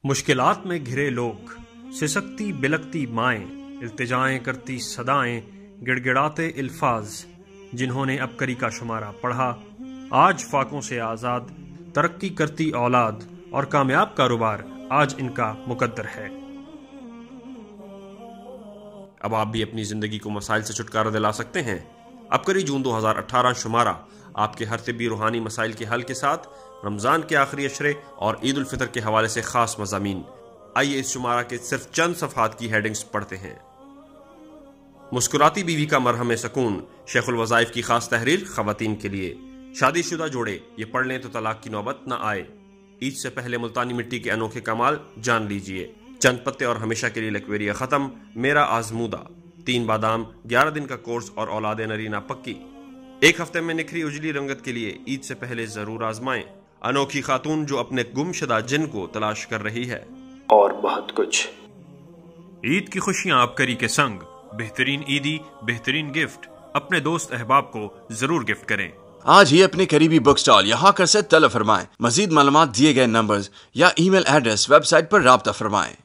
मुश्किलात में घिरे लोग, सिसकती बिलकती माएं, इल्तिजाएं करती सदाएं, गिड़गिड़ाते इल्फाज, जिन्होंने अबकरी का शुमारा पढ़ा, आज फाकों से आज़ाद, तरक्की करती औलाद और कामयाब कारोबार आज इनका मुकद्दर है। अब आप भी अपनी जिंदगी को मसाइल से छुटकारा दिला सकते हैं। अबकरी जून 2018 शुमारा आपके हर तिब्बी रूहानी मसाइल के हल के साथ रमजान के आखिरी अशरे और ईद उल फितर के हवाले से खास मज़ामीन। आइए इस शुमारा के सिर्फ चंद सफ़हात की हेडिंग्स पढ़ते हैं। मुस्कुराती बीवी का मरहम सकून, शेखुल वज़ाइफ की खास तहरीर ख़वातीन के लिए। शादीशुदा जोड़े ये पढ़ लें तो तलाक की नौबत न आए। ईद से पहले मुल्तानी मिट्टी के अनोखे कमाल जान लीजिए। चंद पत्ते और हमेशा के लिए लकवेरिया खत्म, मेरा आजमूदा, 3 बादाम, 11 दिन का कोर्स और औलादे नरीना पक्की। 1 हफ्ते में निखरी उजली रंगत के लिए ईद से पहले जरूर आजमाएं। अनोखी खातून जो अपने गुमशुदा जिन को तलाश कर रही है, और बहुत कुछ। ईद की खुशियां अबकरी के संग, बेहतरीन ईदी, बेहतरीन गिफ्ट अपने दोस्त अहबाब को जरूर गिफ्ट करें। आज ही अपने करीबी बुक स्टॉल यहाँ कर से तलब फरमाएं। मजीद मालूमात दिए गए नंबर्स या ईमेल एड्रेस वेबसाइट पर राब्ता फरमाएं।